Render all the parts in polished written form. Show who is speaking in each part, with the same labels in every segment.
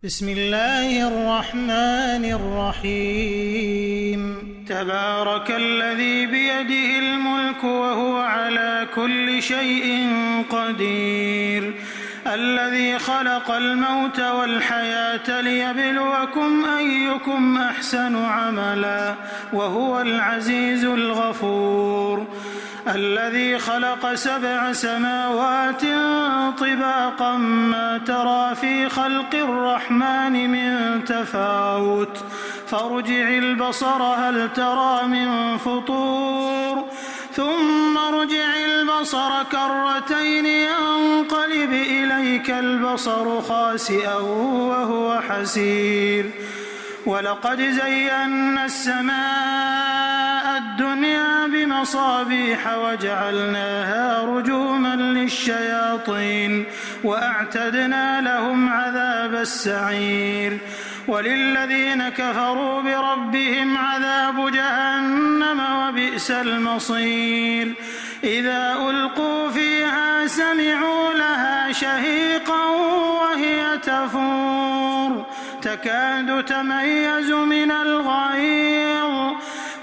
Speaker 1: بسم الله الرحمن الرحيم تبارك الذي بيده الملك وهو على كل شيء قدير الذي خلق الموت والحياة ليبلوكم أيكم أحسن عملا وهو العزيز الغفور الذي خلق 7 سماوات طباقا ما ترى في خلق الرحمن من تفاوت فارجع البصر هل ترى من فطور ثم ارجع البصر كرتين ينقلب إليك البصر خاسئا وهو حسير ولقد زينا السماء الدنيا بمصابيح وجعلناها رجوما للشياطين وأعتدنا لهم عذاب السعير وللذين كفروا بربهم عذاب جهنم وبئس المصير إذا ألقوا فيها سمعوا لها شهيقا وهي تفور تكاد تميز من الغيظ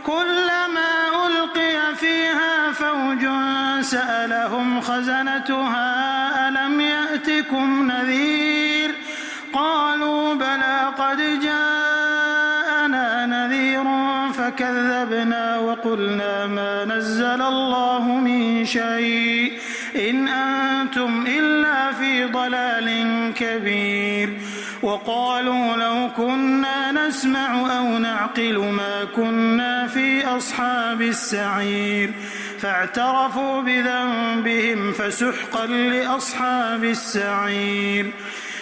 Speaker 1: كلما ألقي فيها فوج سألهم خزنتها ألم يأتكم نذير قالوا بلى قد جاءنا نذير فكذبنا وقلنا ما نزل الله من شيء إن أنتم إلا في ضلال كبير وقالوا لو كنا نسمع أو نعقل ما كنا في أصحاب السعير فاعترفوا بذنبهم فسحقا لأصحاب السعير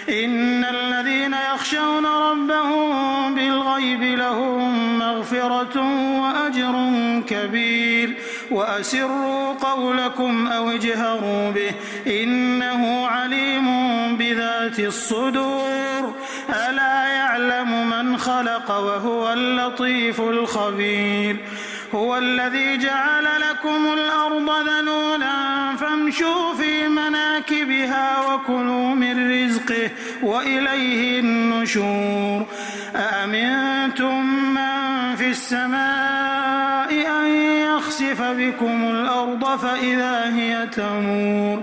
Speaker 1: إن الذين يخشون ربهم بالغيب لهم مغفرة وأجر كبير وأسروا قولكم أو اجهروا به إنه عليم بذات الصدور ألا يعلم من خلق وهو اللطيف الخبير هو الذي جعل لكم الأرض ذلولا فامشوا في مناكبها وكلوا من رزقه وإليه النشور أأمنتم من في السماء أن يخسف بكم الأرض فإذا هي تمور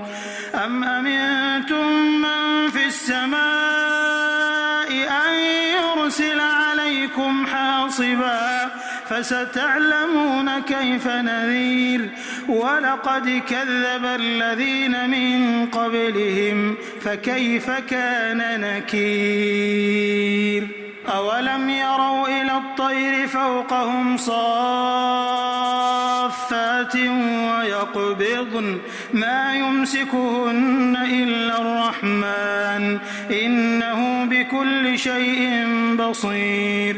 Speaker 1: أم أمنتم من في السماء أن يرسل عليكم حاصبا فستعلمون كيف نذير ولقد كذب الذين من قبلهم فكيف كان نكير أولم يروا إلى الطير فوقهم صافات ويقبضن ما يمسكهن إلا الرحمن إنه بكل شيء بصير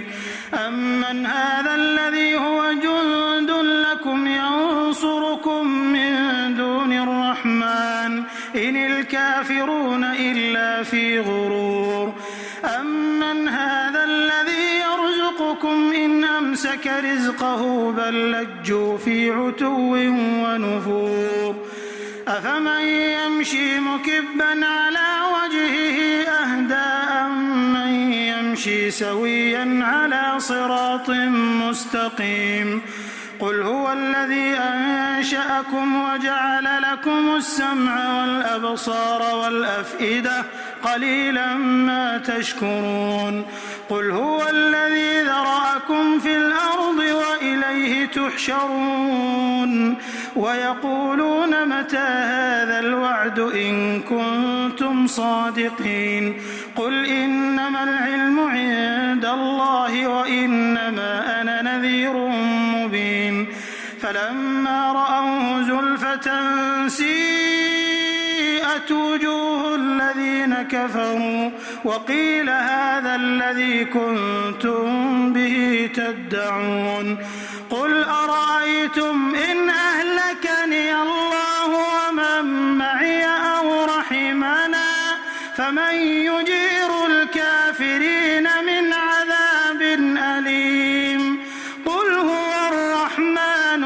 Speaker 1: أمن هذا الذي هو جند لكم ينصركم من دون الرحمن إن الكافرون إلا في غرور أمن هذا الذي يرزقكم إن أمسك رزقه بل لجوا في عتو ونفور أفمن يمشي مكبا على وجهه أهدى أمن يمشي سويا على صراط مستقيم قل هو الذي أنشأكم وجعل لكم السمع والأبصار والأفئدة قليلا ما تشكرون قل هو الذي ذرأكم في الأرض وإليه تحشرون ويقولون متى هذا الوعد إن كنتم صادقين قل إنما العلم عند الله وإنما أنا نذير مبين فلما رأوه زلفة سيئت وجوه الذين كفروا وقيل هذا الذي كنتم به تدعون قل أرأيتم إن أهلكني الله ومن معي أو رحمنا فمن يجير الكافرين من عذاب أليم قل هو الرحمن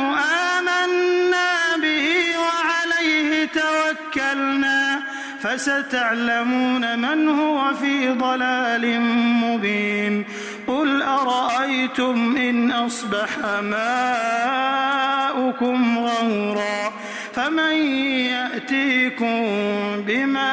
Speaker 1: آمنا به وعليه توكلنا فستعلمون من هو في ضلال مبين قل أرأيتم إن أصبح ماؤكم غورا فمن يأتيكم بماء